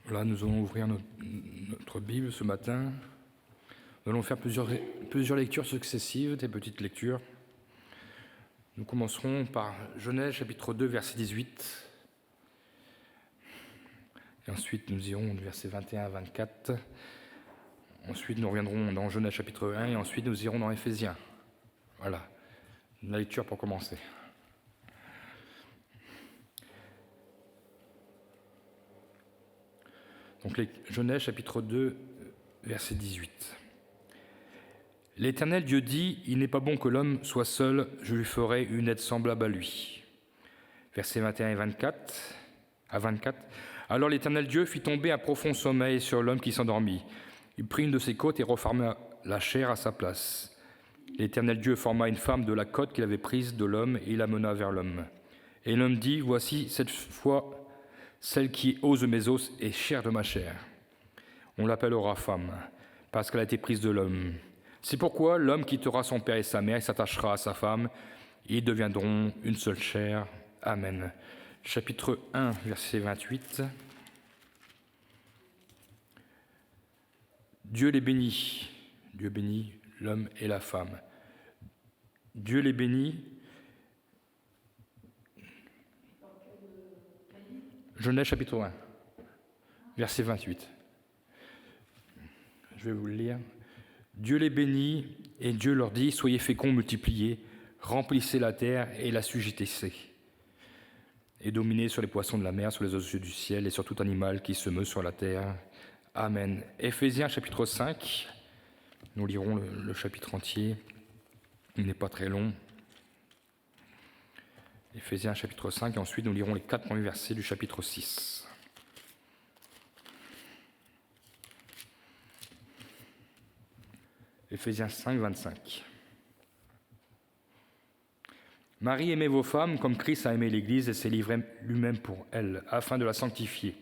Voilà, nous allons ouvrir notre Bible ce matin. Nous allons faire plusieurs lectures successives, des petites lectures. Nous commencerons par Genèse chapitre 2, verset 18. Et ensuite, nous irons du verset 21 à 24. Ensuite, nous reviendrons dans Genèse chapitre 1 et ensuite nous irons dans Éphésiens. Voilà, la lecture pour commencer. Donc, Genèse chapitre 2, verset 18. L'Éternel Dieu dit, « Il n'est pas bon que l'homme soit seul, je lui ferai une aide semblable à lui. » Versets 21 et 24 à 24. Alors l'Éternel Dieu fit tomber un profond sommeil sur l'homme qui s'endormit. Il prit une de ses côtes et reforma la chair à sa place. L'Éternel Dieu forma une femme de la côte qu'il avait prise de l'homme et l'amena vers l'homme. Et l'homme dit, « Voici cette fois celle qui ose mes os et chair de ma chair. » On l'appellera femme, parce qu'elle a été prise de l'homme. C'est pourquoi l'homme quittera son père et sa mère et s'attachera à sa femme, et ils deviendront une seule chair. Amen. Chapitre 1, verset 28. Dieu les bénit. Dieu bénit l'homme et la femme. Dieu les bénit. Genèse chapitre 1, verset 28. Je vais vous le lire. Dieu les bénit et Dieu leur dit, « Soyez féconds, multipliez, remplissez la terre et l'assujettissez, et dominez sur les poissons de la mer, sur les oiseaux du ciel et sur tout animal qui se meut sur la terre. » Amen. Éphésiens chapitre 5, nous lirons le chapitre entier, il n'est pas très long. Éphésiens chapitre 5, et ensuite nous lirons les 4 premiers versets du chapitre 6. Éphésiens 5, 25. Marie, aimez vos femmes comme Christ a aimé l'Église et s'est livré lui-même pour elle, afin de la sanctifier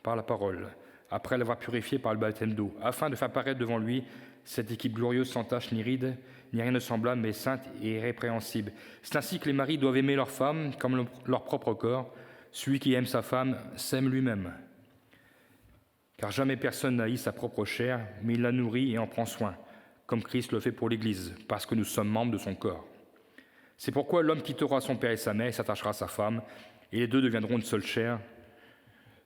par la parole, après l'avoir purifiée par le baptême d'eau, afin de faire paraître devant lui cette équipe glorieuse sans tache ni ride, ni rien de semblable, mais sainte et irrépréhensible. C'est ainsi que les maris doivent aimer leurs femmes comme leur propre corps. Celui qui aime sa femme s'aime lui-même. Car jamais personne n'haït sa propre chair, mais il la nourrit et en prend soin, comme Christ le fait pour l'Église, parce que nous sommes membres de son corps. C'est pourquoi l'homme quittera son père et sa mère et s'attachera à sa femme, et les deux deviendront une seule chair.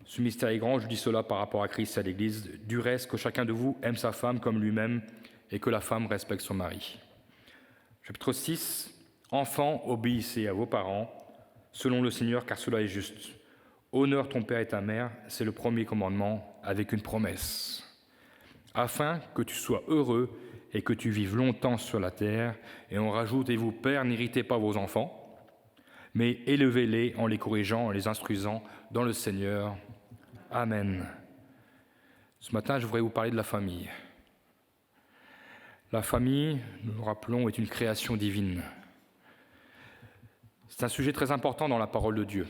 Ce mystère est grand, je dis cela par rapport à Christ et à l'Église. Du reste, que chacun de vous aime sa femme comme lui-même, et que la femme respecte son mari. Chapitre 6. Enfants, obéissez à vos parents, selon le Seigneur, car cela est juste. Honore ton père et ta mère, c'est le premier commandement, avec une promesse. Afin que tu sois heureux et que tu vives longtemps sur la terre. Et on rajoute, et vous, pères, n'irritez pas vos enfants, mais élevez-les en les corrigeant, en les instruisant dans le Seigneur. Amen. Ce matin, je voudrais vous parler de la famille. La famille, nous nous rappelons, est une création divine. C'est un sujet très important dans la parole de Dieu.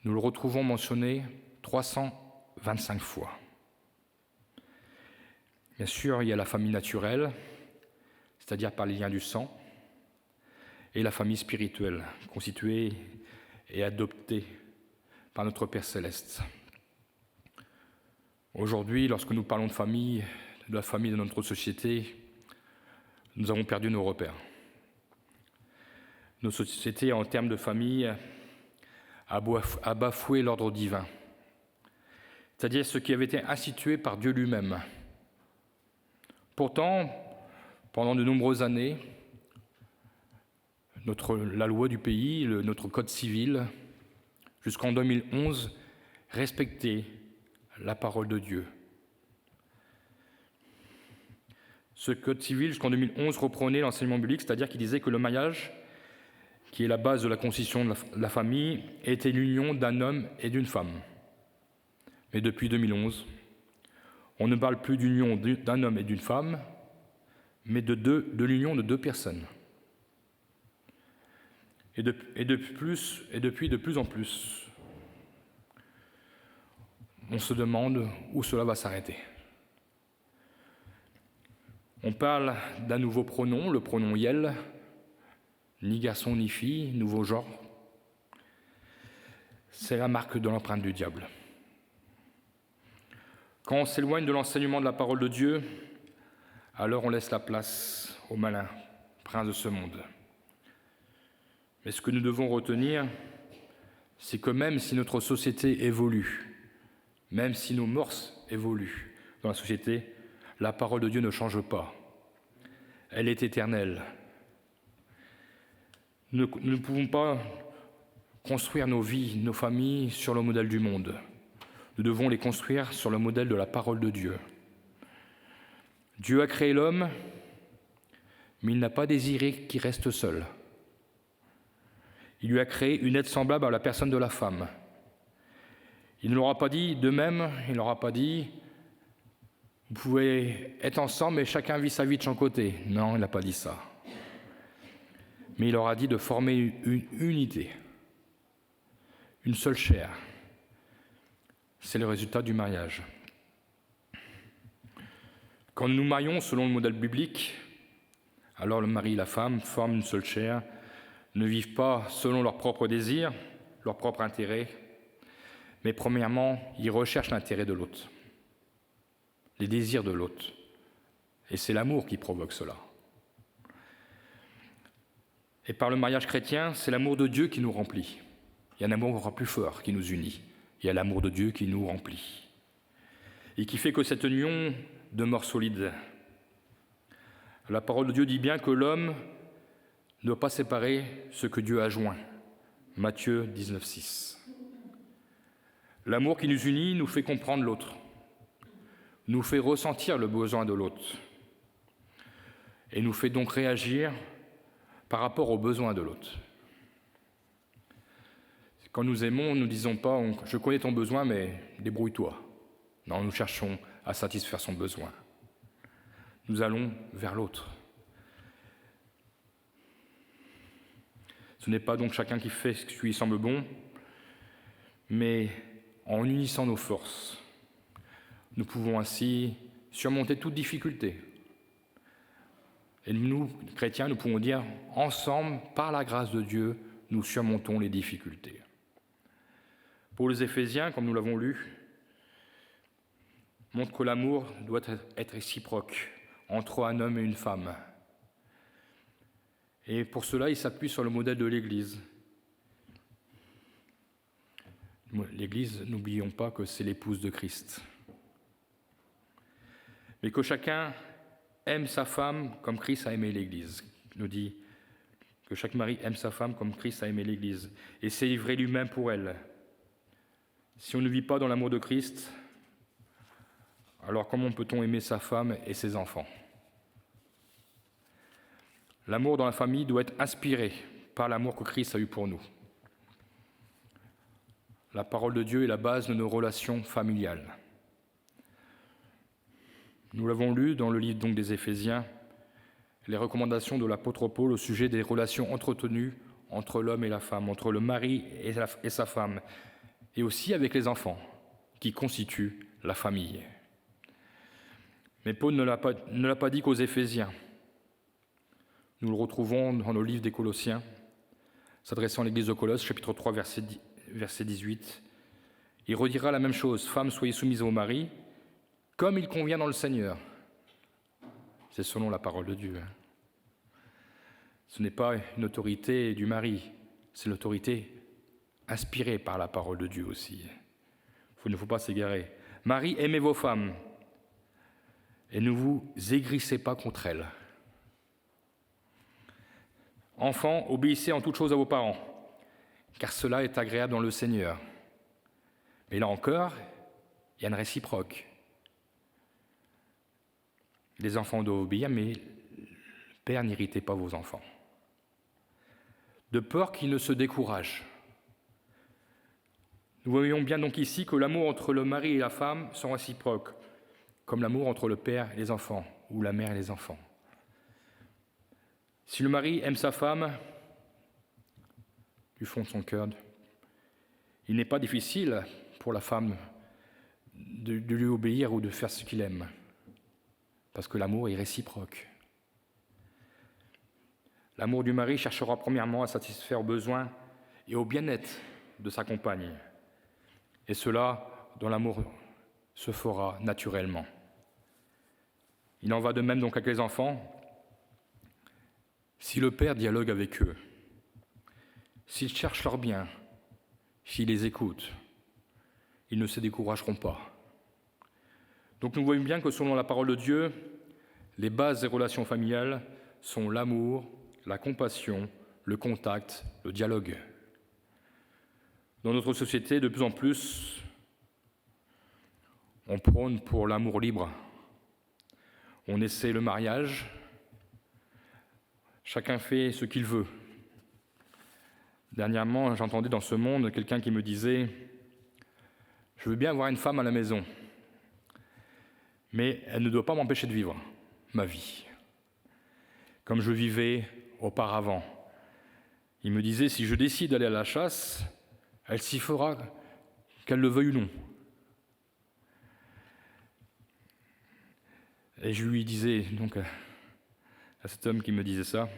Nous le retrouvons mentionné 325 fois. Bien sûr, il y a la famille naturelle, c'est-à-dire par les liens du sang, et la famille spirituelle, constituée et adoptée par notre Père Céleste. Aujourd'hui, lorsque nous parlons de la famille de notre société, nous avons perdu nos repères. Notre société, en termes de famille, a bafoué l'ordre divin, c'est-à-dire ce qui avait été institué par Dieu lui-même. Pourtant, pendant de nombreuses années, la loi du pays, notre code civil, jusqu'en 2011, respectait la parole de Dieu. Ce code civil, jusqu'en 2011, reprenait l'enseignement biblique, c'est-à-dire qu'il disait que le mariage, qui est la base de la constitution de la famille, était l'union d'un homme et d'une femme. Mais depuis 2011, on ne parle plus d'union d'un homme et d'une femme, mais de l'union de deux personnes. Et depuis de plus en plus, on se demande où cela va s'arrêter. On parle d'un nouveau pronom, le pronom « yel », ni garçon ni fille, nouveau genre. C'est la marque de l'empreinte du diable. Quand on s'éloigne de l'enseignement de la parole de Dieu, alors on laisse la place au malin, prince de ce monde. Mais ce que nous devons retenir, c'est que même si notre société évolue, même si nos mœurs évoluent dans la société, la parole de Dieu ne change pas. Elle est éternelle. Nous ne pouvons pas construire nos vies, nos familles sur le modèle du monde. Nous devons les construire sur le modèle de la parole de Dieu. Dieu a créé l'homme, mais il n'a pas désiré qu'il reste seul. Il lui a créé une aide semblable à la personne de la femme. Il ne leur a pas dit de même, il ne leur a pas dit « Vous pouvez être ensemble, mais chacun vit sa vie de son côté ». Non, il n'a pas dit ça. Mais il leur a dit de former une unité, une seule chair. C'est le résultat du mariage. Quand nous nous marions selon le modèle biblique, alors le mari et la femme forment une seule chair, ne vivent pas selon leurs propres désirs, leurs propres intérêts, mais premièrement, ils recherchent l'intérêt de l'autre, les désirs de l'autre. Et c'est l'amour qui provoque cela. Et par le mariage chrétien, c'est l'amour de Dieu qui nous remplit. Il y a un amour encore plus fort qui nous unit. Il y a l'amour de Dieu qui nous remplit. Et qui fait que cette union demeure solide. La parole de Dieu dit bien que l'homme ne doit pas séparer ce que Dieu a joint. Matthieu 19,6. L'amour qui nous unit nous fait comprendre l'autre, nous fait ressentir le besoin de l'autre et nous fait donc réagir par rapport aux besoins de l'autre. Quand nous aimons, nous ne disons pas « je connais ton besoin, mais débrouille-toi ». Non, nous cherchons à satisfaire son besoin. Nous allons vers l'autre. Ce n'est pas donc chacun qui fait ce qui lui semble bon, mais en unissant nos forces, nous pouvons ainsi surmonter toute difficulté. Et nous, chrétiens, nous pouvons dire ensemble, par la grâce de Dieu, nous surmontons les difficultés. Pour les Éphésiens, comme nous l'avons lu, montre que l'amour doit être réciproque entre un homme et une femme. Et pour cela, il s'appuie sur le modèle de l'Église. L'Église, n'oublions pas que c'est l'épouse de Christ. Mais que chacun aime sa femme comme Christ a aimé l'Église. Il nous dit que chaque mari aime sa femme comme Christ a aimé l'Église et s'est livré lui-même pour elle. Si on ne vit pas dans l'amour de Christ, alors comment peut-on aimer sa femme et ses enfants ? L'amour dans la famille doit être inspiré par l'amour que Christ a eu pour nous. La parole de Dieu est la base de nos relations familiales. Nous l'avons lu dans le livre donc des Éphésiens, les recommandations de l'apôtre Paul au sujet des relations entretenues entre l'homme et la femme, entre le mari et sa femme, et aussi avec les enfants, qui constituent la famille. Mais Paul ne l'a pas dit qu'aux Éphésiens. Nous le retrouvons dans le livre des Colossiens, s'adressant à l'église de Colosse, chapitre 3, verset 18. Il redira la même chose, « Femmes, soyez soumises au mari, comme il convient dans le Seigneur. » C'est selon la parole de Dieu. Ce n'est pas une autorité du mari, c'est l'autorité inspirée par la parole de Dieu aussi. Il ne faut pas s'égarer. « Marie, aimez vos femmes, et ne vous aigrissez pas contre elles. » Enfants, obéissez en toutes choses à vos parents, car cela est agréable dans le Seigneur. Mais là encore, il y a une réciproque. Les enfants doivent obéir, mais Père, n'irritez pas vos enfants. De peur qu'ils ne se découragent. Nous voyons bien donc ici que l'amour entre le mari et la femme sont réciproques, comme l'amour entre le père et les enfants, ou la mère et les enfants. Si le mari aime sa femme, du fond de son cœur, il n'est pas difficile pour la femme de lui obéir ou de faire ce qu'il aime, parce que l'amour est réciproque. L'amour du mari cherchera premièrement à satisfaire aux besoins et au bien-être de sa compagne, et cela dans l'amour se fera naturellement. Il en va de même donc avec les enfants. Si le Père dialogue avec eux, s'ils cherchent leur bien, s'ils les écoutent, ils ne se décourageront pas. Donc nous voyons bien que selon la parole de Dieu, les bases des relations familiales sont l'amour, la compassion, le contact, le dialogue. Dans notre société, de plus en plus, on prône pour l'amour libre. On essaie le mariage. Chacun fait ce qu'il veut. Dernièrement, j'entendais dans ce monde quelqu'un qui me disait « Je veux bien avoir une femme à la maison, mais elle ne doit pas m'empêcher de vivre ma vie, comme je vivais auparavant. » Il me disait « Si je décide d'aller à la chasse, elle s'y fera, qu'elle le veuille ou non. » Et je lui disais donc à cet homme qui me disait ça,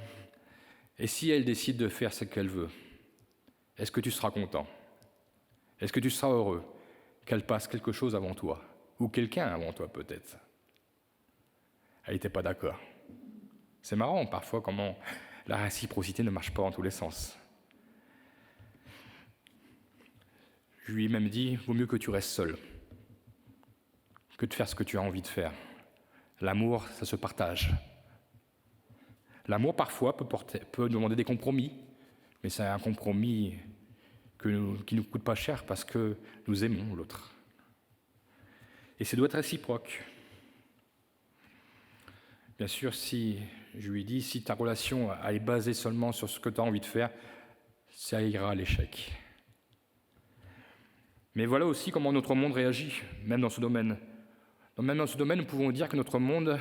« Et si elle décide de faire ce qu'elle veut, est-ce que tu seras content? Est-ce que tu seras heureux qu'elle passe quelque chose avant toi? Ou quelqu'un avant toi peut-être ?» Elle n'était pas d'accord. C'est marrant parfois comment la réciprocité ne marche pas dans tous les sens. Je lui ai même dit, vaut mieux que tu restes seul que de faire ce que tu as envie de faire. L'amour, ça se partage. L'amour, parfois, peut demander des compromis, mais c'est un compromis qui ne nous coûte pas cher parce que nous aimons l'autre. Et ça doit être réciproque. Bien sûr, si je lui dis, si ta relation est basée seulement sur ce que tu as envie de faire, ça ira à l'échec. Mais voilà aussi comment notre monde réagit, même dans ce domaine. Même dans ce domaine, nous pouvons dire que notre monde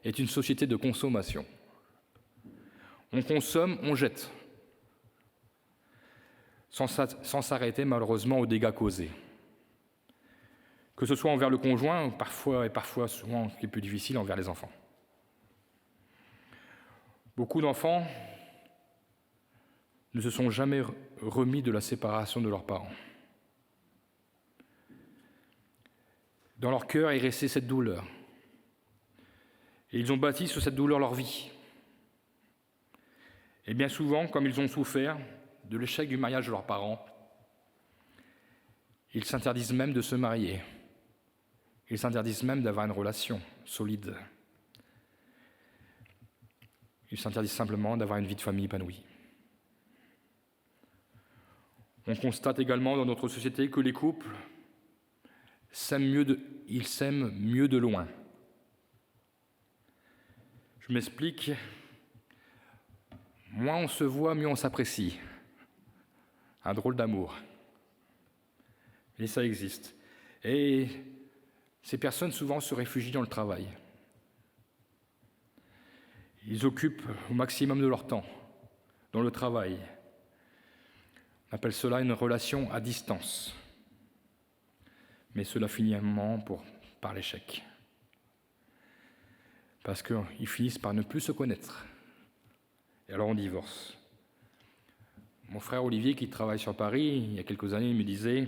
est une société de consommation. On consomme, on jette, sans s'arrêter malheureusement aux dégâts causés. Que ce soit envers le conjoint, parfois souvent, ce qui est plus difficile, envers les enfants. Beaucoup d'enfants ne se sont jamais remis de la séparation de leurs parents. Dans leur cœur est restée cette douleur. Et ils ont bâti sur cette douleur leur vie. Et bien souvent, comme ils ont souffert de l'échec du mariage de leurs parents, ils s'interdisent même de se marier. Ils s'interdisent même d'avoir une relation solide. Ils s'interdisent simplement d'avoir une vie de famille épanouie. On constate également dans notre société que les couples s'aiment mieux de loin. Je m'explique. Moins on se voit, mieux on s'apprécie. Un drôle d'amour. Et ça existe. Et ces personnes souvent se réfugient dans le travail. Ils occupent au maximum de leur temps dans le travail. On appelle cela une relation à distance. Mais cela finit un moment par l'échec. Parce qu'ils finissent par ne plus se connaître. Et alors on divorce. Mon frère Olivier, qui travaille sur Paris, il y a quelques années, il me disait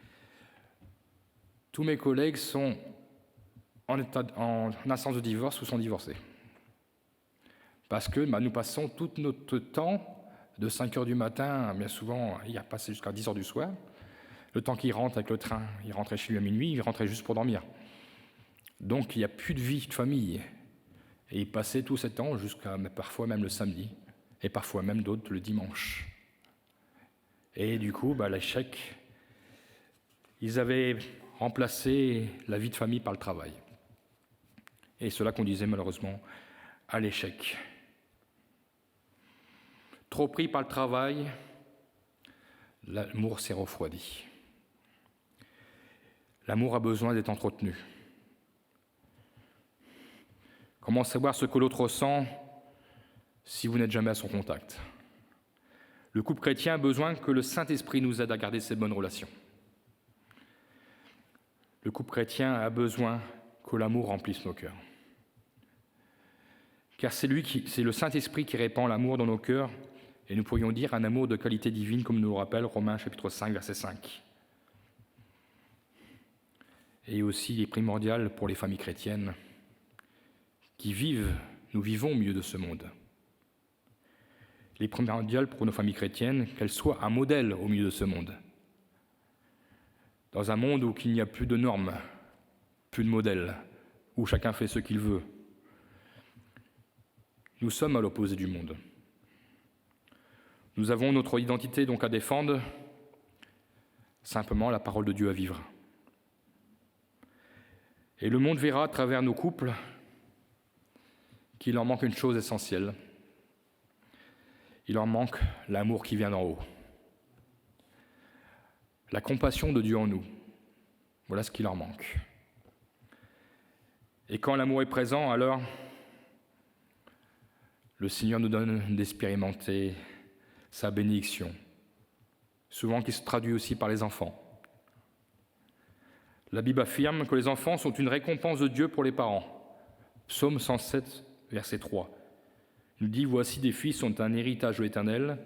« Tous mes collègues sont en instance de divorce ou sont divorcés. Parce que nous passons tout notre temps, de 5 heures du matin, bien souvent, il a passé jusqu'à 10 heures du soir, le temps qu'il rentre avec le train, il rentrait chez lui à minuit, il rentrait juste pour dormir. Donc il n'y a plus de vie de famille. Et il passait tout ce temps jusqu'à parfois même le samedi, et parfois même d'autres le dimanche. Et du coup, l'échec, ils avaient remplacé la vie de famille par le travail. Et cela conduisait malheureusement à l'échec. Trop pris par le travail, l'amour s'est refroidi. L'amour a besoin d'être entretenu. Comment savoir ce que l'autre ressent si vous n'êtes jamais à son contact? Le couple chrétien a besoin que le Saint-Esprit nous aide à garder ces bonnes relations. Le couple chrétien a besoin que l'amour remplisse nos cœurs. Car c'est le Saint-Esprit qui répand l'amour dans nos cœurs, et nous pourrions dire un amour de qualité divine, comme nous le rappelle Romains chapitre 5, verset 5. et aussi il est primordial pour les familles chrétiennes nous vivons au milieu de ce monde. Il est primordial pour nos familles chrétiennes qu'elles soient un modèle au milieu de ce monde. Dans un monde où il n'y a plus de normes, plus de modèles, où chacun fait ce qu'il veut. Nous sommes à l'opposé du monde. Nous avons notre identité donc à défendre, simplement la parole de Dieu à vivre. Et le monde verra à travers nos couples qu'il leur manque une chose essentielle. Il leur manque l'amour qui vient d'en haut. La compassion de Dieu en nous. Voilà ce qui leur manque. Et quand l'amour est présent, alors le Seigneur nous donne d'expérimenter sa bénédiction, souvent qui se traduit aussi par les enfants. La Bible affirme que les enfants sont une récompense de Dieu pour les parents. Psaume 107, verset 3. Il dit « Voici des fils sont un héritage de l'Éternel,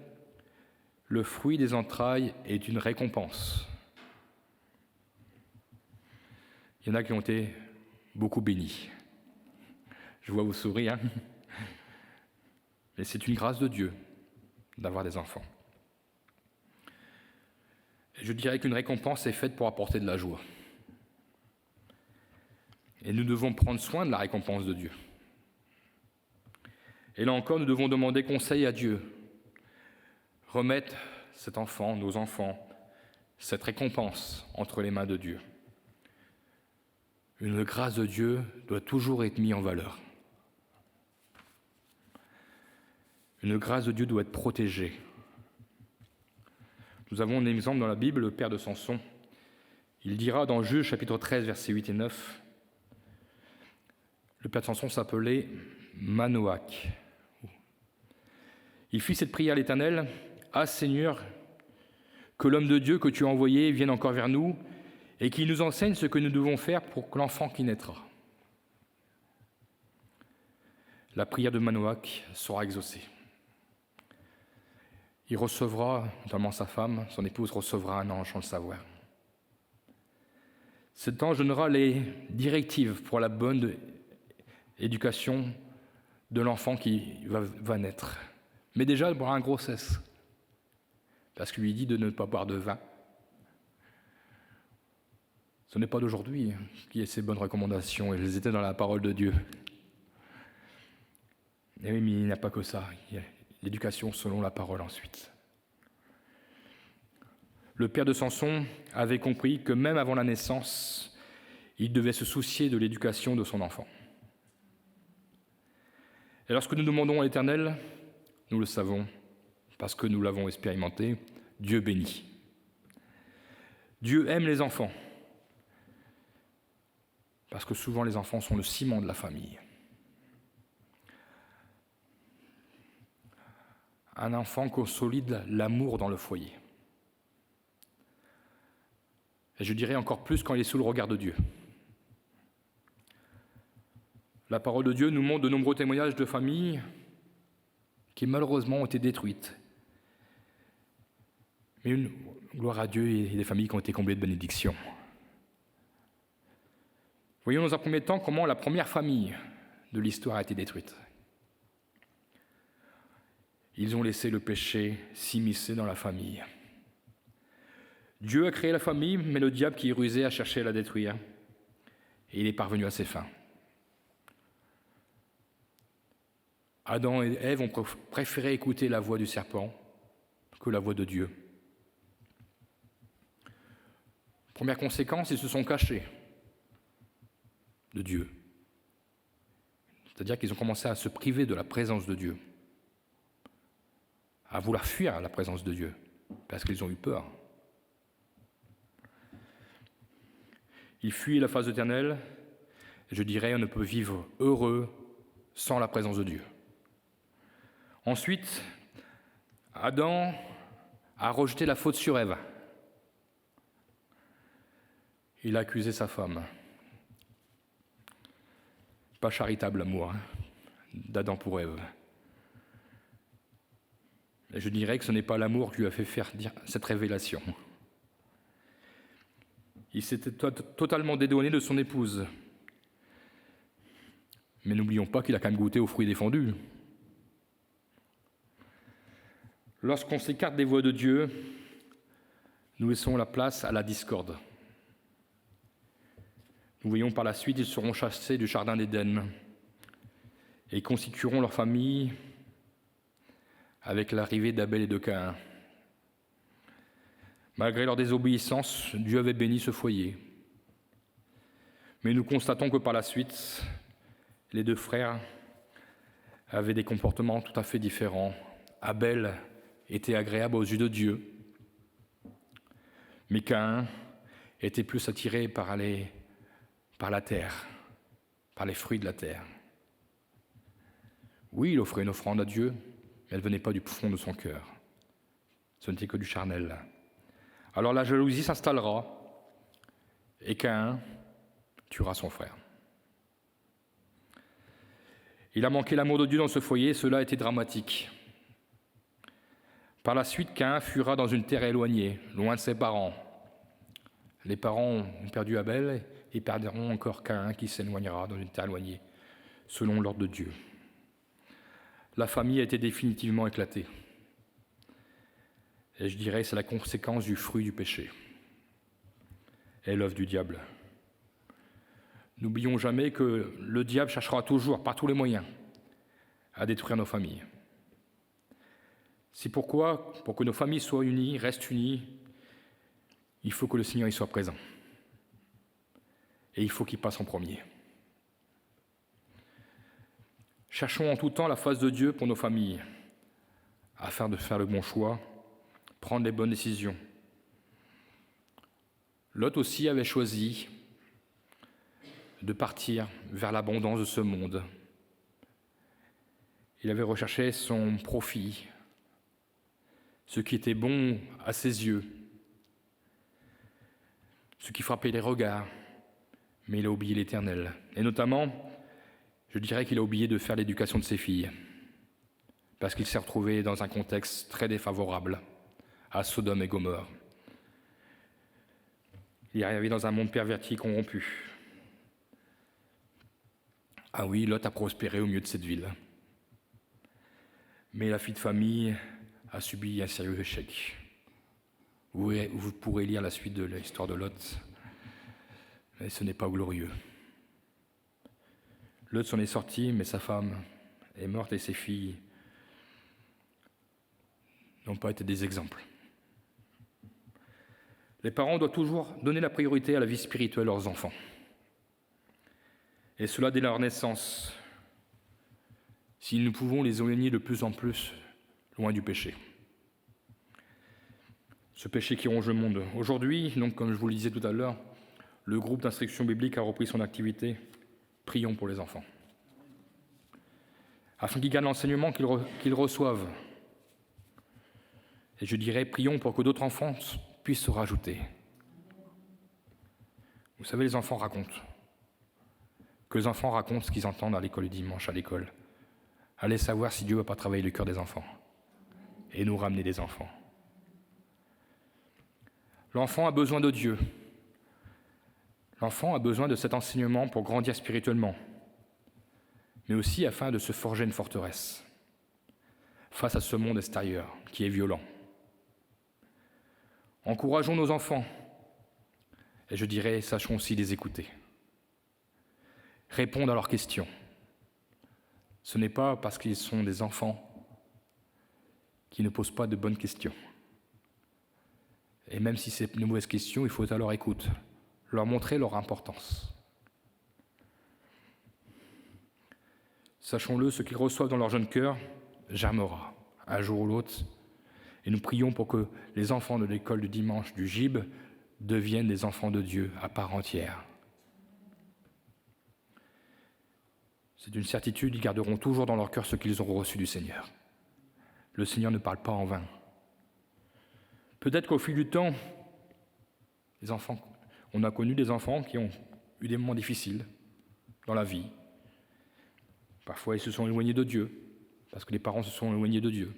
le fruit des entrailles est une récompense. » Il y en a qui ont été beaucoup bénis. Je vois vos sourires. Mais c'est une grâce de Dieu d'avoir des enfants. Et je dirais qu'une récompense est faite pour apporter de la joie. Et nous devons prendre soin de la récompense de Dieu. Et là encore, nous devons demander conseil à Dieu. Remettre cet enfant, nos enfants, cette récompense entre les mains de Dieu. Une grâce de Dieu doit toujours être mise en valeur. Une grâce de Dieu doit être protégée. Nous avons un exemple dans la Bible, le père de Samson. Il dira dans Juge chapitre 13, versets 8 et 9, le père de Samson s'appelait Manoach. Il fit cette prière à l'Éternel, « Ah Seigneur, que l'homme de Dieu que tu as envoyé vienne encore vers nous et qu'il nous enseigne ce que nous devons faire pour que l'enfant qui naîtra. » La prière de Manoach sera exaucée. Il recevra, notamment sa femme, son épouse recevra un ange sans le savoir. Cet ange donnera les directives pour la bonne éducation de l'enfant qui va naître. Mais déjà, il boira une grossesse, parce qu'il lui dit de ne pas boire de vin. Ce n'est pas d'aujourd'hui qu'il y a ces bonnes recommandations, elles étaient dans la parole de Dieu. Et oui, mais il n'y a pas que ça, il y a l'éducation selon la parole ensuite. Le père de Samson avait compris que même avant la naissance, il devait se soucier de l'éducation de son enfant. Et lorsque nous demandons à l'Éternel, nous le savons, parce que nous l'avons expérimenté, Dieu bénit. Dieu aime les enfants, parce que souvent les enfants sont le ciment de la famille. Un enfant consolide l'amour dans le foyer. Et je dirais encore plus quand il est sous le regard de Dieu. La parole de Dieu nous montre de nombreux témoignages de familles qui malheureusement ont été détruites. Mais une gloire à Dieu et des familles qui ont été comblées de bénédictions. Voyons dans un premier temps comment la première famille de l'histoire a été détruite. Ils ont laissé le péché s'immiscer dans la famille. Dieu a créé la famille, mais le diable qui est rusé a cherché à la détruire. Et il est parvenu à ses fins. Adam et Ève ont préféré écouter la voix du serpent que la voix de Dieu. Première conséquence, ils se sont cachés de Dieu. C'est-à-dire qu'ils ont commencé à se priver de la présence de Dieu, à vouloir fuir la présence de Dieu, parce qu'ils ont eu peur. Ils fuient la face éternelle, et je dirais, on ne peut vivre heureux sans la présence de Dieu. Ensuite, Adam a rejeté la faute sur Ève. Il a accusé sa femme. Pas charitable amour d'Adam pour Ève. Et je dirais que ce n'est pas l'amour qui lui a fait faire dire cette révélation. Il s'était totalement dédouané de son épouse. Mais n'oublions pas qu'il a quand même goûté aux fruits défendus. Lorsqu'on s'écarte des voies de Dieu, nous laissons la place à la discorde. Nous voyons par la suite, ils seront chassés du jardin d'Éden et constitueront leur famille avec l'arrivée d'Abel et de Caïn. Malgré leur désobéissance, Dieu avait béni ce foyer. Mais nous constatons que par la suite, les deux frères avaient des comportements tout à fait différents. Abel était agréable aux yeux de Dieu, mais Caïn était plus attiré par la terre, par les fruits de la terre. Oui, il offrait une offrande à Dieu, mais elle ne venait pas du fond de son cœur. Ce n'était que du charnel. Alors la jalousie s'installera, et Caïn tuera son frère. Il a manqué l'amour de Dieu dans ce foyer, cela a été dramatique. Par la suite, Caïn fuira dans une terre éloignée, loin de ses parents. Les parents ont perdu Abel et perdront encore Caïn qui s'éloignera dans une terre éloignée, selon l'ordre de Dieu. La famille a été définitivement éclatée. Et je dirais que c'est la conséquence du fruit du péché et l'œuvre du diable. N'oublions jamais que le diable cherchera toujours, par tous les moyens, à détruire nos familles. C'est pourquoi, pour que nos familles soient unies, restent unies, il faut que le Seigneur y soit présent. Et il faut qu'il passe en premier. Cherchons en tout temps la face de Dieu pour nos familles, afin de faire le bon choix, prendre les bonnes décisions. Lot aussi avait choisi de partir vers l'abondance de ce monde. Il avait recherché son profit, ce qui était bon à ses yeux, ce qui frappait les regards, mais il a oublié l'Éternel. Et notamment, je dirais qu'il a oublié de faire l'éducation de ses filles, parce qu'il s'est retrouvé dans un contexte très défavorable à Sodome et Gomorrhe. Il est arrivé dans un monde perverti et corrompu. Ah oui, Lot a prospéré au milieu de cette ville. Mais la fille de famille a subi un sérieux échec. Vous pourrez lire la suite de l'histoire de Lot, mais ce n'est pas glorieux. Lot s'en est sorti, mais sa femme est morte et ses filles n'ont pas été des exemples. Les parents doivent toujours donner la priorité à la vie spirituelle de leurs enfants. Et cela dès leur naissance, si nous pouvons les éloigner de plus en plus loin du péché. Ce péché qui ronge le monde. Aujourd'hui, donc, comme je vous le disais tout à l'heure, le groupe d'instruction biblique a repris son activité. Prions pour les enfants, afin qu'ils gardent l'enseignement qu'ils reçoivent. Et je dirais, prions pour que d'autres enfants puissent se rajouter. Vous savez, les enfants racontent. Que les enfants racontent ce qu'ils entendent à l'école le dimanche, à l'école. Allez savoir si Dieu ne va pas travailler le cœur des enfants et nous ramener des enfants. L'enfant a besoin de Dieu. L'enfant a besoin de cet enseignement pour grandir spirituellement, mais aussi afin de se forger une forteresse face à ce monde extérieur qui est violent. Encourageons nos enfants, et je dirais, sachons aussi les écouter. Répondre à leurs questions. Ce n'est pas parce qu'ils sont des enfants qu'ils ne posent pas de bonnes questions. Et même si c'est une mauvaise question, il faut être à leur écoute, leur montrer leur importance. Sachons-le, ce qu'ils reçoivent dans leur jeune cœur germera un jour ou l'autre. Et nous prions pour que les enfants de l'école du dimanche du GIB deviennent des enfants de Dieu à part entière. C'est une certitude, ils garderont toujours dans leur cœur ce qu'ils auront reçu du Seigneur. Le Seigneur ne parle pas en vain. Peut-être qu'au fil du temps, les enfants, on a connu des enfants qui ont eu des moments difficiles dans la vie. Parfois, ils se sont éloignés de Dieu, parce que les parents se sont éloignés de Dieu.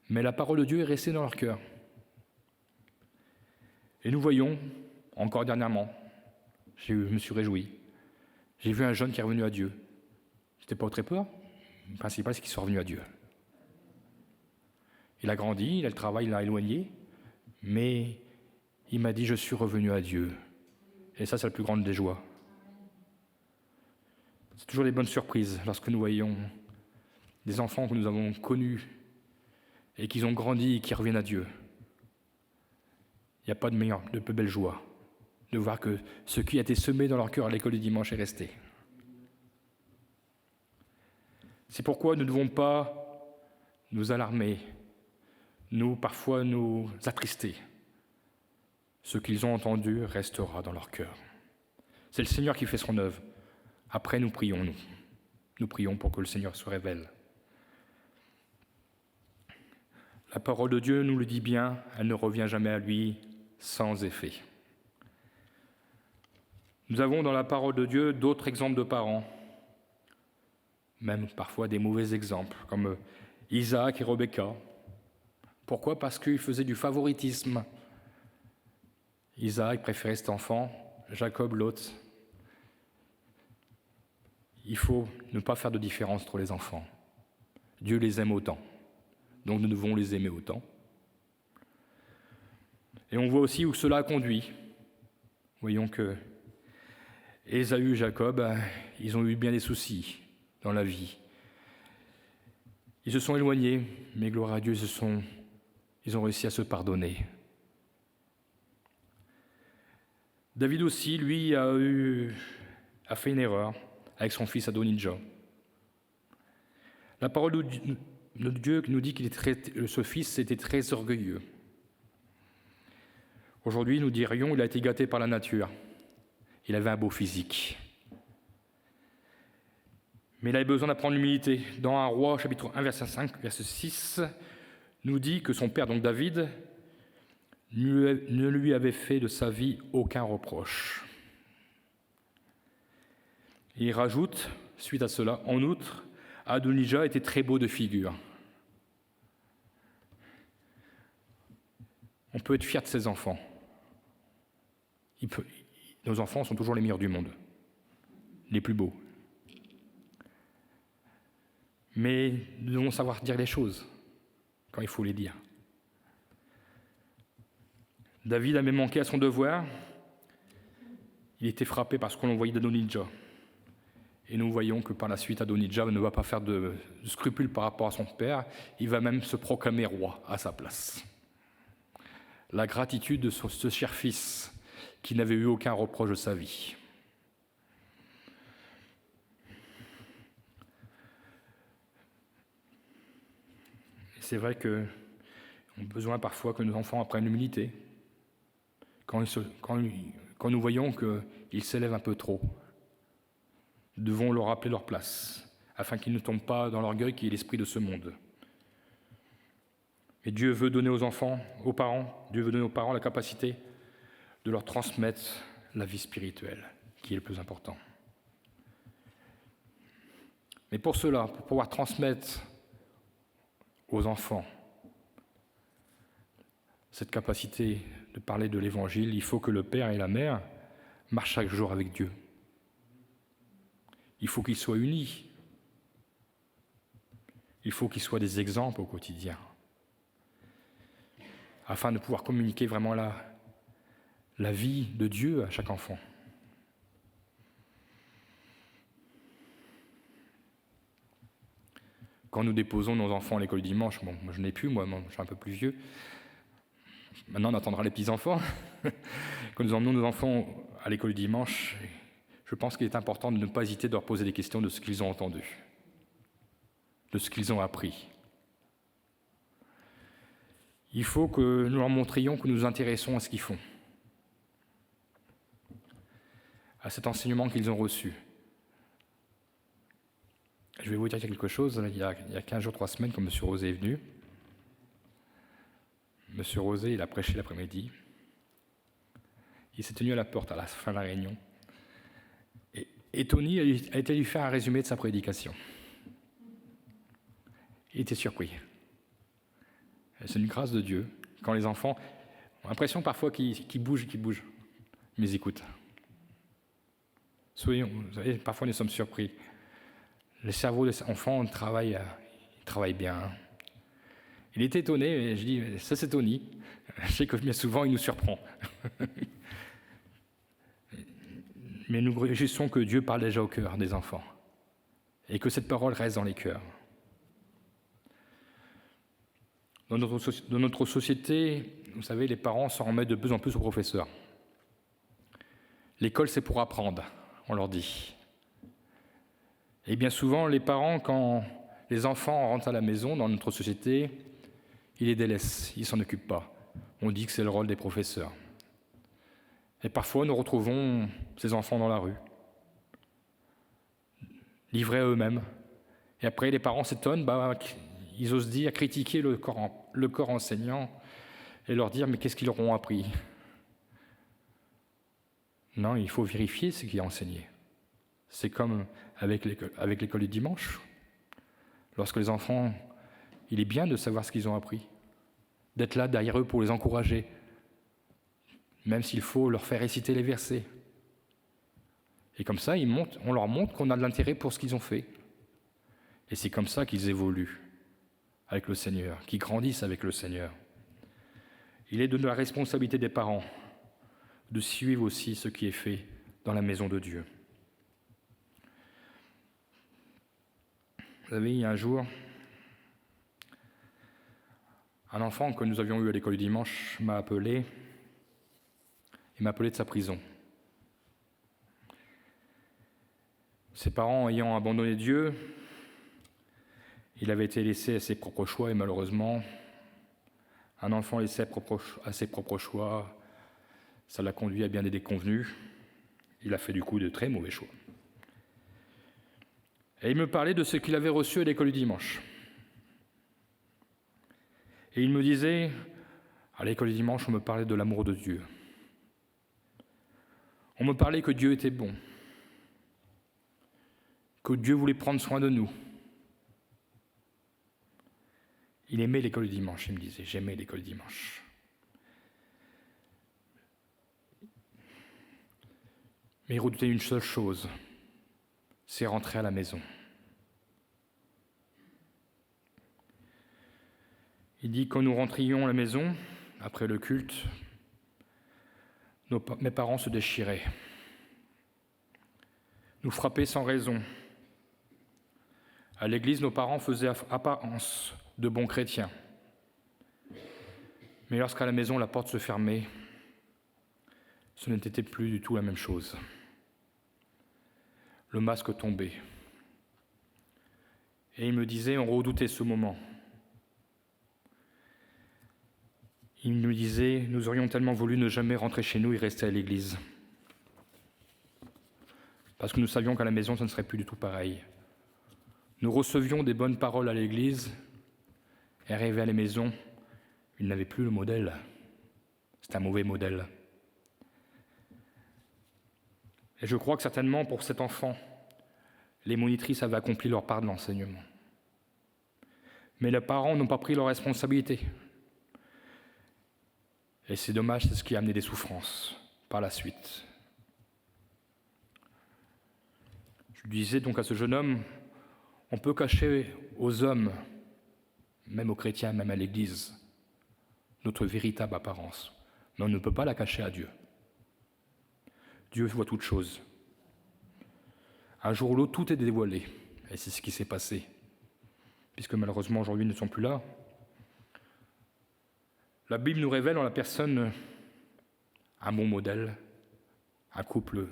Mais la parole de Dieu est restée dans leur cœur. Et nous voyons, encore dernièrement, je me suis réjoui, j'ai vu un jeune qui est revenu à Dieu. J'étais pas au très peur, le principal c'est qu'il soit revenu à Dieu. Il a grandi, il a le travail, il l'a éloigné, mais il m'a dit « je suis revenu à Dieu ». Et ça, c'est la plus grande des joies. C'est toujours des bonnes surprises lorsque nous voyons des enfants que nous avons connus et qui ont grandi et qui reviennent à Dieu. Il n'y a pas de plus belle joie de voir que ce qui a été semé dans leur cœur à l'école du dimanche est resté. C'est pourquoi nous ne devons pas nous alarmer, parfois nous attrister. Ce qu'ils ont entendu restera dans leur cœur. C'est le Seigneur qui fait son œuvre. Après, nous prions, nous. Nous prions pour que le Seigneur se révèle. La parole de Dieu nous le dit bien, elle ne revient jamais à lui sans effet. Nous avons dans la parole de Dieu d'autres exemples de parents, même parfois des mauvais exemples, comme Isaac et Rebecca. Pourquoi ? Parce qu'ils faisaient du favoritisme. Isaac préférait cet enfant, Jacob l'autre. Il faut ne pas faire de différence entre les enfants. Dieu les aime autant, donc nous devons les aimer autant. Et on voit aussi où cela a conduit. Voyons que Ésaü et Jacob, ils ont eu bien des soucis dans la vie. Ils se sont éloignés, mais gloire à Dieu, ils ont réussi à se pardonner. David aussi, lui, a fait une erreur avec son fils Adonijah. La parole de Dieu nous dit que ce fils était très orgueilleux. Aujourd'hui, nous dirions qu'il a été gâté par la nature. Il avait un beau physique. Mais il avait besoin d'apprendre l'humilité. Dans 1 Roi, chapitre 1, verset 5, verset 6, nous dit que son père, donc David, ne lui avait fait de sa vie aucun reproche. Et il rajoute, suite à cela, en outre, Adonijah était très beau de figure. On peut être fier de ses enfants. Nos enfants sont toujours les meilleurs du monde, les plus beaux. Mais nous devons savoir dire les choses quand il faut les dire. David avait manqué à son devoir. Il était frappé par ce qu'on voyait d'Adonijah. Et nous voyons que par la suite, Adonijah ne va pas faire de scrupules par rapport à son père. Il va même se proclamer roi à sa place. La gratitude de ce cher fils qui n'avait eu aucun reproche de sa vie. Et c'est vrai qu'on a besoin parfois que nos enfants apprennent l'humilité. Quand nous voyons qu'ils s'élèvent un peu trop, nous devons leur rappeler leur place, afin qu'ils ne tombent pas dans l'orgueil qui est l'esprit de ce monde. Et Dieu veut donner aux parents la capacité de leur transmettre la vie spirituelle, qui est le plus important. Mais pour cela, pour pouvoir transmettre aux enfants cette capacité de parler de l'Évangile, il faut que le père et la mère marchent chaque jour avec Dieu. Il faut qu'ils soient unis. Il faut qu'ils soient des exemples au quotidien, afin de pouvoir communiquer vraiment la vie de Dieu à chaque enfant. Quand nous déposons nos enfants à l'école dimanche, moi je n'ai plus, moi je suis un peu plus vieux. Maintenant on attendra les petits-enfants. Quand nous emmenons nos enfants à l'école dimanche, je pense qu'il est important de ne pas hésiter de leur poser des questions de ce qu'ils ont entendu, de ce qu'ils ont appris. Il faut que nous leur montrions que nous nous intéressons à ce qu'ils font, à cet enseignement qu'ils ont reçu. Je vais vous dire quelque chose. Il y a 15 jours, 3 semaines, quand M. Rosé est venu, M. Rosé, il a prêché l'après-midi. Il s'est tenu à la porte à la fin de la réunion. Et Tony a été lui faire un résumé de sa prédication. Il était surpris. C'est une grâce de Dieu. Quand les enfants, On a l'impression parfois qu'ils bougent, mais écoute. Soyons, vous savez, parfois nous sommes surpris. Le cerveau des enfants travaille bien. Il était étonné, et je dis, ça c'est Tony. Je sais que bien souvent il nous surprend. Mais nous réjouissons que Dieu parle déjà au cœur des enfants et que cette parole reste dans les cœurs. Dans notre société, vous savez, les parents s'en remettent de plus en plus aux professeurs. L'école, c'est pour apprendre, on leur dit. Et bien souvent, les parents, quand les enfants rentrent à la maison dans notre société, ils les délaissent, ils ne s'en occupent pas. On dit que c'est le rôle des professeurs. Et parfois, nous retrouvons ces enfants dans la rue, livrés à eux-mêmes. Et après, les parents s'étonnent, ils osent dire, critiquer le corps enseignant et leur dire « mais qu'est-ce qu'ils leur ont appris ?» Non, il faut vérifier ce qui est enseigné. C'est comme avec l'école du dimanche. Lorsque les enfants, il est bien de savoir ce qu'ils ont appris, d'être là derrière eux pour les encourager, même s'il faut leur faire réciter les versets. Et comme ça, on leur montre qu'on a de l'intérêt pour ce qu'ils ont fait. Et c'est comme ça qu'ils évoluent avec le Seigneur, qu'ils grandissent avec le Seigneur. Il est de la responsabilité des parents de suivre aussi ce qui est fait dans la maison de Dieu. Vous savez, il y a un jour, un enfant que nous avions eu à l'école du dimanche m'a appelé de sa prison. Ses parents ayant abandonné Dieu, il avait été laissé à ses propres choix et malheureusement, un enfant laissé à ses propres choix, ça l'a conduit à bien des déconvenues. Il a fait du coup de très mauvais choix. Et il me parlait de ce qu'il avait reçu à l'école du dimanche. Et il me disait, à l'école du dimanche, on me parlait de l'amour de Dieu. On me parlait que Dieu était bon, que Dieu voulait prendre soin de nous. Il aimait l'école du dimanche, il me disait, j'aimais l'école du dimanche. Mais il redoutait une seule chose, c'est rentrer à la maison. Il dit, quand nous rentrions à la maison, après le culte, mes parents se déchiraient, nous frappaient sans raison. À l'église, nos parents faisaient apparence de bons chrétiens. Mais lorsqu'à la maison, la porte se fermait, ce n'était plus du tout la même chose. Le masque tombait. Et il me disait, on redoutait ce moment. Il nous disait, nous aurions tellement voulu ne jamais rentrer chez nous et rester à l'église. Parce que nous savions qu'à la maison, ça ne serait plus du tout pareil. Nous recevions des bonnes paroles à l'église, et arrivés à la maison, ils n'avaient plus le modèle. C'est un mauvais modèle. Et je crois que certainement pour cet enfant, les monitrices avaient accompli leur part de l'enseignement. Mais les parents n'ont pas pris leur responsabilité. Et c'est dommage, c'est ce qui a amené des souffrances par la suite. Je disais donc à ce jeune homme, on peut cacher aux hommes, même aux chrétiens, même à l'Église, notre véritable apparence. Mais on ne peut pas la cacher à Dieu. Dieu voit toutes choses. Un jour ou l'autre, tout est dévoilé. Et c'est ce qui s'est passé. Puisque malheureusement, aujourd'hui, ils ne sont plus là. La Bible nous révèle en la personne un bon modèle, un couple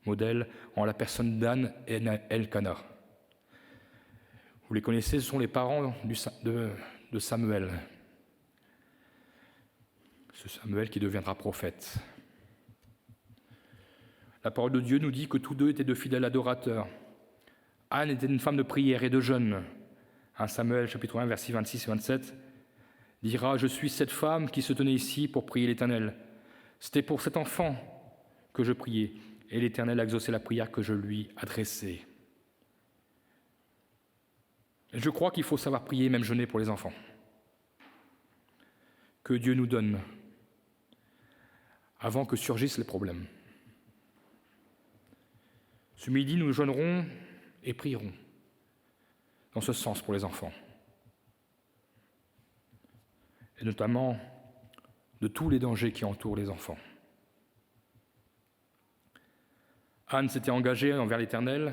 modèle, en la personne d'Anne et Elkana. Vous les connaissez, ce sont les parents de Samuel. Ce Samuel qui deviendra prophète. La parole de Dieu nous dit que tous deux étaient de fidèles adorateurs. Anne était une femme de prière et de jeûne. 1 Samuel, chapitre 1, versets 26 et 27, dira « Je suis cette femme qui se tenait ici pour prier l'Éternel. C'était pour cet enfant que je priais, et l'Éternel a exaucé la prière que je lui adressais. » Je crois qu'il faut savoir prier, même jeûner pour les enfants. Que Dieu nous donne avant que surgissent les problèmes. Ce midi, nous nous jeûnerons et prierons dans ce sens pour les enfants, et notamment de tous les dangers qui entourent les enfants. Anne s'était engagée envers l'Éternel,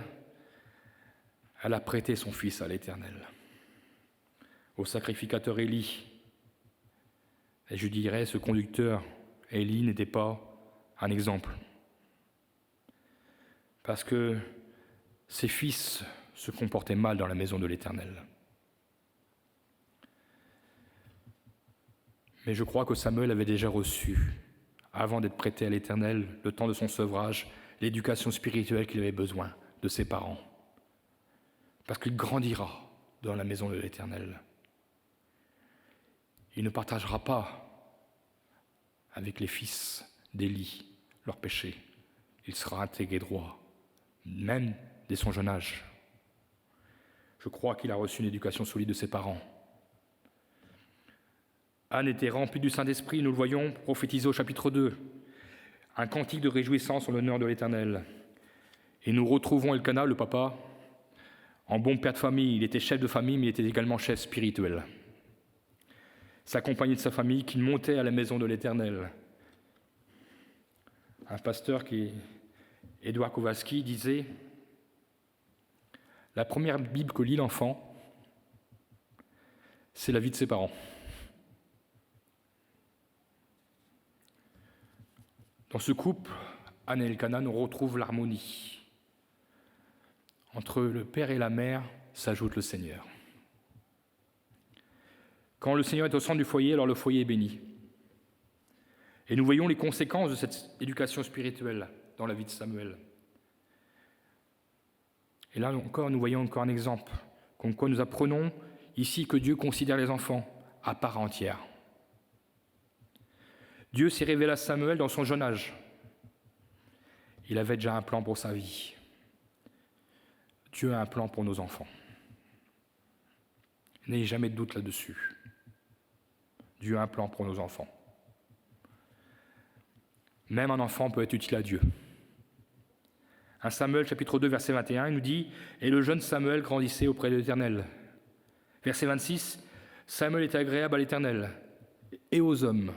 elle a prêté son fils à l'Éternel, au sacrificateur Élie. Et je dirais, ce conducteur, Élie, n'était pas un exemple. Parce que ses fils se comportaient mal dans la maison de l'Éternel. Mais je crois que Samuel avait déjà reçu, avant d'être prêté à l'Éternel, le temps de son sevrage, l'éducation spirituelle qu'il avait besoin de ses parents. Parce qu'il grandira dans la maison de l'Éternel. Il ne partagera pas avec les fils d'Élie leurs péchés. Il sera intégré droit, même dès son jeune âge. Je crois qu'il a reçu une éducation solide de ses parents. Anne était remplie du Saint-Esprit, nous le voyons prophétiser au chapitre 2. Un cantique de réjouissance en l'honneur de l'Éternel. Et nous retrouvons Elkana, le papa, en bon père de famille. Il était chef de famille, mais il était également chef spirituel. S'accompagner de sa famille, qui montait à la maison de l'Éternel. Un pasteur Édouard Kowalski, disait « La première Bible que lit l'enfant, c'est la vie de ses parents. » Dans ce couple, Anne et Elkana, nous retrouvons l'harmonie. Entre le père et la mère s'ajoute le Seigneur. Quand le Seigneur est au centre du foyer, alors le foyer est béni. Et nous voyons les conséquences de cette éducation spirituelle dans la vie de Samuel. Et là encore, nous voyons encore un exemple, comme quoi nous apprenons ici que Dieu considère les enfants à part entière. Dieu s'est révélé à Samuel dans son jeune âge. Il avait déjà un plan pour sa vie. Dieu a un plan pour nos enfants. N'ayez jamais de doute là-dessus. Dieu a un plan pour nos enfants. Même un enfant peut être utile à Dieu. 1 Samuel chapitre 2 verset 21, il nous dit « Et le jeune Samuel grandissait auprès de l'Éternel. » Verset 26, « Samuel était agréable à l'Éternel et aux hommes. »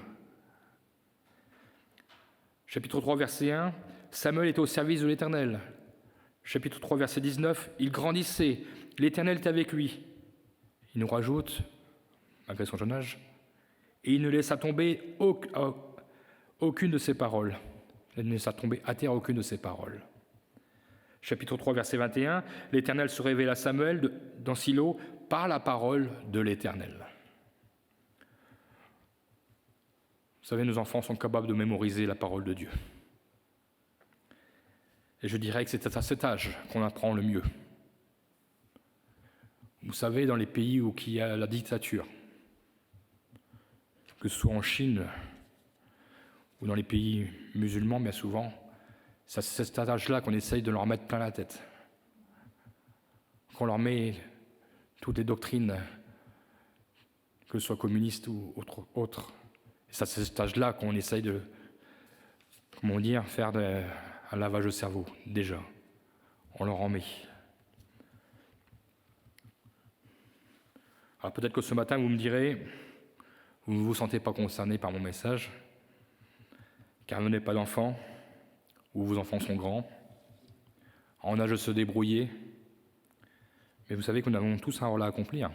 Chapitre 3 verset 1, « Samuel était au service de l'Éternel. » Chapitre 3 verset 19, « Il grandissait, l'Éternel était avec lui. » Il nous rajoute, malgré son jeune âge, « Et il ne laissa tomber aucune de ses paroles. » Il ne laissa tomber à terre aucune de ses paroles. Chapitre 3, verset 21, « L'Éternel se révèle à Samuel dans Silo par la parole de l'Éternel. » Vous savez, nos enfants sont capables de mémoriser la parole de Dieu. Et je dirais que c'est à cet âge qu'on apprend le mieux. Vous savez, dans les pays où il y a la dictature, que ce soit en Chine ou dans les pays musulmans, bien souvent, c'est à cet âge-là qu'on essaye de leur mettre plein la tête. Qu'on leur met toutes les doctrines, que ce soit communistes ou autres. Et c'est à cet âge-là qu'on essaye de, faire un lavage de cerveau, déjà. On leur en met. Alors peut-être que ce matin, vous me direz, vous ne vous sentez pas concerné par mon message, car vous n'avez pas d'enfants, ou vos enfants sont grands, en âge de se débrouiller. Mais vous savez que nous avons tous un rôle à accomplir.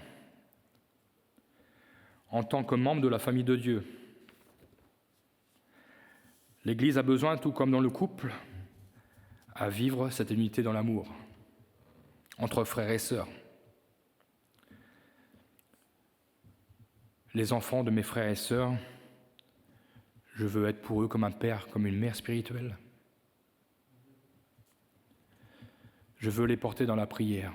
En tant que membre de la famille de Dieu, l'Église a besoin, tout comme dans le couple, à vivre cette unité dans l'amour, entre frères et sœurs. Les enfants de mes frères et sœurs, je veux être pour eux comme un père, comme une mère spirituelle. Je veux les porter dans la prière.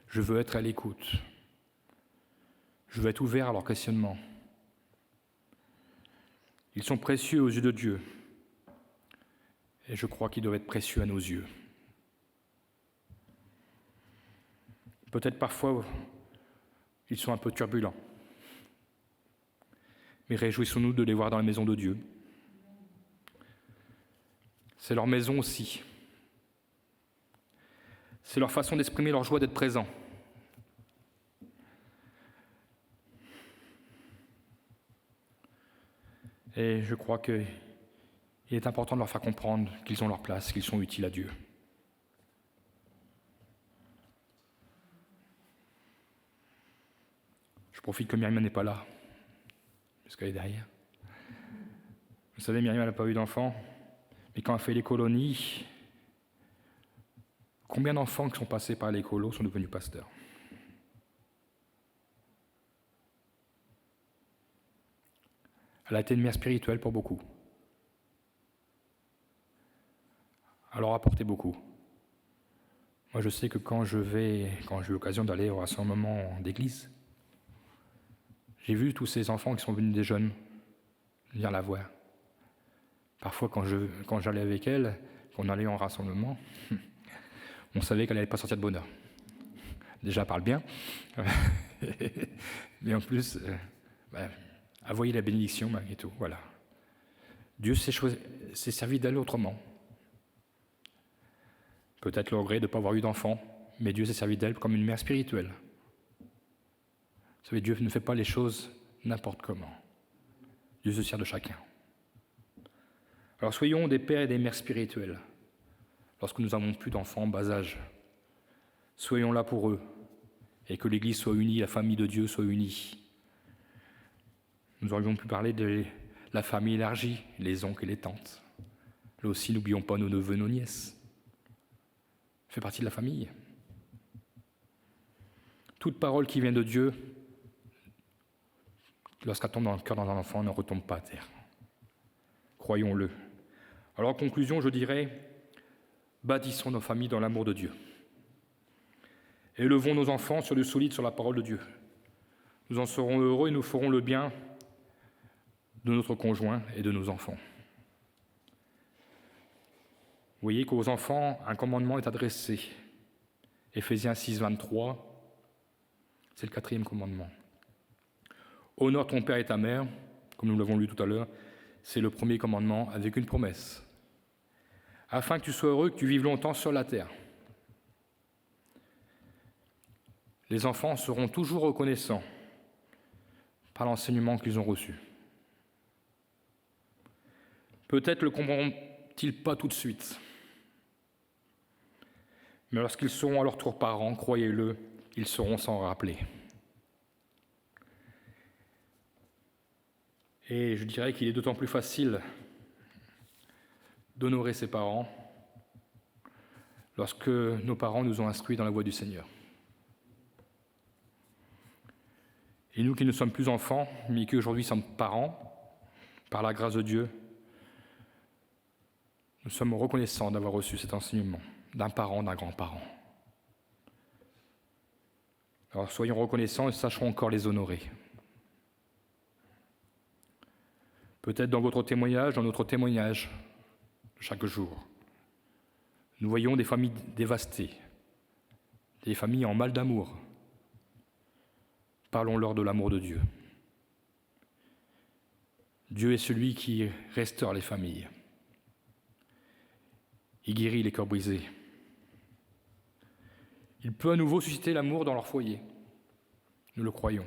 Je veux être à l'écoute. Je veux être ouvert à leurs questionnements. Ils sont précieux aux yeux de Dieu. Et je crois qu'ils doivent être précieux à nos yeux. Peut-être parfois, ils sont un peu turbulents. mais réjouissons-nous de les voir dans la maison de Dieu. C'est leur maison aussi. C'est leur façon d'exprimer leur joie d'être présents. Et je crois qu'il est important de leur faire comprendre qu'ils ont leur place, qu'ils sont utiles à Dieu. Je profite que Myriam n'est pas là, parce qu'elle est derrière. Vous savez, Myriam n'a pas eu d'enfant, mais quand elle a fait les colonies, combien d'enfants qui sont passés par les colos sont devenus pasteurs? Elle a été une mère spirituelle pour beaucoup. Elle leur a apporté beaucoup. Moi, je sais que quand j'ai l'occasion d'aller au rassemblement d'église, j'ai vu tous ces enfants qui sont venus des jeunes venir la voir. Parfois, quand j'allais avec elle, qu'on allait en rassemblement, on savait qu'elle n'allait pas sortir de bonne heure. Déjà, elle parle bien, mais en plus, elle voyait la bénédiction malgré tout. Voilà. Dieu s'est servi d'elle autrement. Peut-être le regret de ne pas avoir eu d'enfant, mais Dieu s'est servi d'elle comme une mère spirituelle. Vous savez, Dieu ne fait pas les choses n'importe comment. Dieu se sert de chacun. Alors soyons des pères et des mères spirituels lorsque nous n'avons plus d'enfants en bas âge. Soyons là pour eux et que l'Église soit unie, la famille de Dieu soit unie. Nous aurions pu parler de la famille élargie, les oncles et les tantes. Là aussi, n'oublions pas nos neveux, nos nièces. Ça fait partie de la famille. Toute parole qui vient de Dieu, lorsqu'elle tombe dans le cœur d'un enfant, ne retombe pas à terre. Croyons-le. Alors en conclusion, je dirais, bâtissons nos familles dans l'amour de Dieu. Élevons nos enfants sur du solide, sur la parole de Dieu. Nous en serons heureux et nous ferons le bien de notre conjoint et de nos enfants. Vous voyez qu'aux enfants, un commandement est adressé. Éphésiens 6, 23, c'est le 4e commandement. Honore ton père et ta mère, comme nous l'avons lu tout à l'heure, c'est le 1er commandement avec une promesse. Afin que tu sois heureux, que tu vives longtemps sur la terre. Les enfants seront toujours reconnaissants par l'enseignement qu'ils ont reçu. Peut-être le comprendront-ils pas tout de suite, mais lorsqu'ils seront à leur tour parents, croyez-le, ils sauront s'en rappeler. Et je dirais qu'il est d'autant plus facile d'honorer ses parents lorsque nos parents nous ont instruits dans la voie du Seigneur. Et nous qui ne sommes plus enfants, mais qui aujourd'hui sommes parents, par la grâce de Dieu, nous sommes reconnaissants d'avoir reçu cet enseignement d'un parent, d'un grand-parent. Alors soyons reconnaissants et sachons encore les honorer. Peut-être dans votre témoignage, dans notre témoignage, chaque jour, nous voyons des familles dévastées, des familles en mal d'amour. Parlons-leur de l'amour de Dieu. Dieu est celui qui restaure les familles. Il guérit les cœurs brisés. Il peut à nouveau susciter l'amour dans leur foyer. Nous le croyons.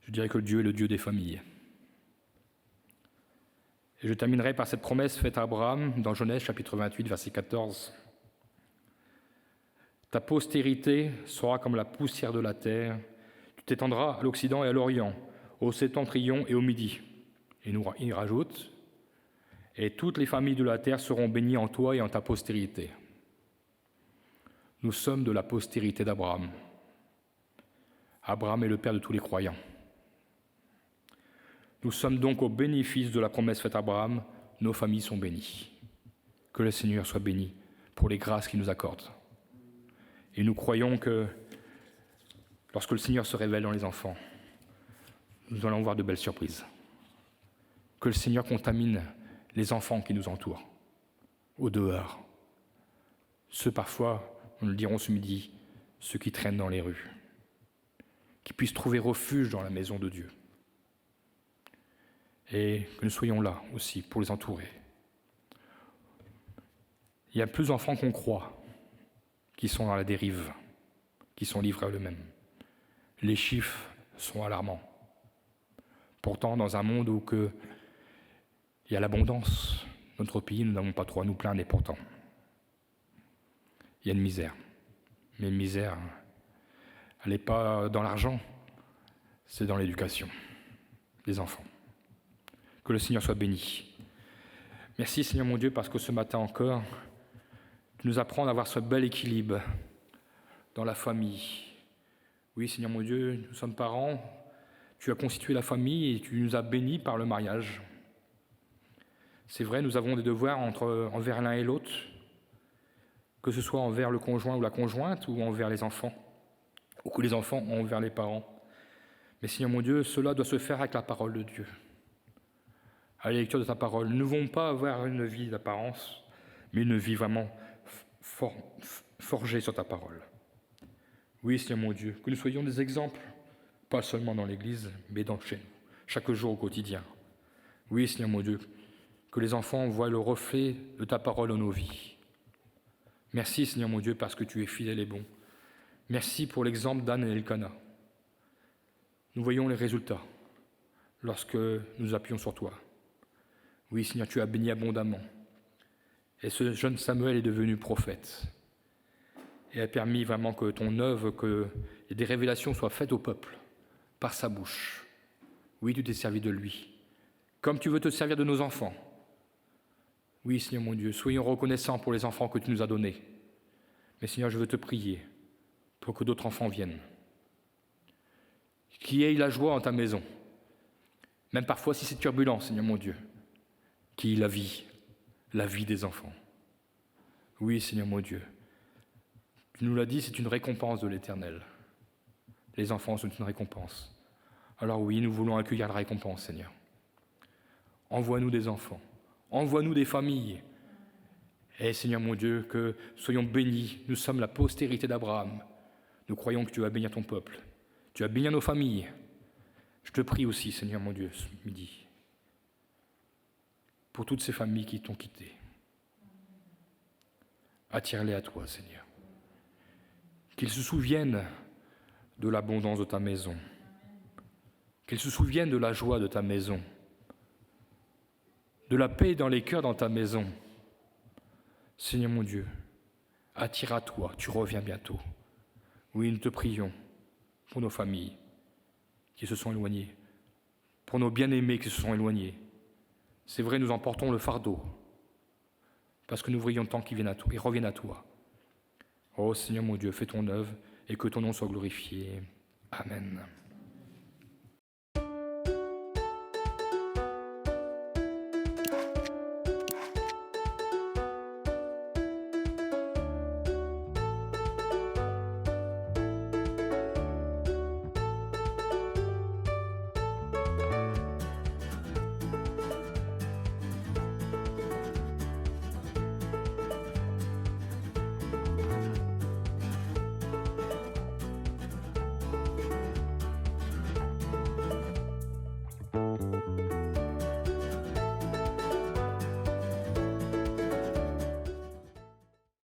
Je dirais que Dieu est le Dieu des familles. Et je terminerai par cette promesse faite à Abraham dans Genèse chapitre 28, verset 14. Ta postérité sera comme la poussière de la terre. Tu t'étendras à l'Occident et à l'Orient, au septentrion et au Midi. Et il rajoute, et toutes les familles de la terre seront bénies en toi et en ta postérité. Nous sommes de la postérité d'Abraham. Abraham est le père de tous les croyants. Nous sommes donc au bénéfice de la promesse faite à Abraham. Nos familles sont bénies. Que le Seigneur soit béni pour les grâces qu'il nous accorde. Et nous croyons que lorsque le Seigneur se révèle dans les enfants, nous allons voir de belles surprises. Que le Seigneur contamine les enfants qui nous entourent, au dehors. Ceux parfois, nous le dirons ce midi, ceux qui traînent dans les rues. qu'ils puissent trouver refuge dans la maison de Dieu. Et que nous soyons là aussi pour les entourer. Il y a plus d'enfants qu'on croit qui sont dans la dérive, qui sont livrés à eux-mêmes. Les chiffres sont alarmants. Pourtant, dans un monde où il y a l'abondance, notre pays, nous n'avons pas trop à nous plaindre, et pourtant, il y a une misère. Mais une misère, elle n'est pas dans l'argent, c'est dans l'éducation des enfants. Que le Seigneur soit béni. Merci Seigneur mon Dieu, parce que ce matin encore, tu nous apprends à avoir ce bel équilibre dans la famille. Oui Seigneur mon Dieu, nous sommes parents, tu as constitué la famille et tu nous as bénis par le mariage. C'est vrai, nous avons des devoirs envers l'un et l'autre, que ce soit envers le conjoint ou la conjointe, ou envers les enfants, ou que les enfants ont envers les parents. Mais Seigneur mon Dieu, cela doit se faire avec la parole de Dieu. À la lecture de ta parole, nous ne voulons pas avoir une vie d'apparence, mais une vie vraiment forgée sur ta parole. Oui, Seigneur mon Dieu, que nous soyons des exemples, pas seulement dans l'Église, mais chez nous, chaque jour au quotidien. Oui, Seigneur mon Dieu, que les enfants voient le reflet de ta parole dans nos vies. Merci, Seigneur mon Dieu, parce que tu es fidèle et bon. Merci pour l'exemple d'Anne et Elkana. Nous voyons les résultats lorsque nous appuyons sur toi. Oui, Seigneur, tu as béni abondamment. Et ce jeune Samuel est devenu prophète. Et a permis vraiment que ton œuvre, que des révélations soient faites au peuple, par sa bouche. Oui, tu t'es servi de lui, comme tu veux te servir de nos enfants. Oui, Seigneur mon Dieu, soyons reconnaissants pour les enfants que tu nous as donnés. Mais Seigneur, je veux te prier pour que d'autres enfants viennent. Qu'il y ait la joie en ta maison, même parfois si c'est turbulent, Seigneur mon Dieu. Qu'il y ait la vie des enfants. Oui, Seigneur mon Dieu, tu nous l'as dit, c'est une récompense de l'Éternel. Les enfants sont une récompense. Alors oui, nous voulons accueillir la récompense, Seigneur. Envoie-nous des enfants, envoie-nous des familles. Et Seigneur mon Dieu, que soyons bénis, nous sommes la postérité d'Abraham. Nous croyons que tu vas bénir ton peuple, tu vas bénir nos familles. Je te prie aussi, Seigneur mon Dieu, ce midi, pour toutes ces familles qui t'ont quitté. Attire-les à toi, Seigneur. Qu'ils se souviennent de l'abondance de ta maison, qu'ils se souviennent de la joie de ta maison, de la paix dans les cœurs dans ta maison. Seigneur mon Dieu, attire à toi, tu reviens bientôt. Oui, nous te prions pour nos familles qui se sont éloignées, pour nos bien-aimés qui se sont éloignés. C'est vrai, nous en portons le fardeau, parce que nous voyons le temps qui reviennent à toi. Oh Seigneur mon Dieu, fais ton œuvre et que ton nom soit glorifié. Amen.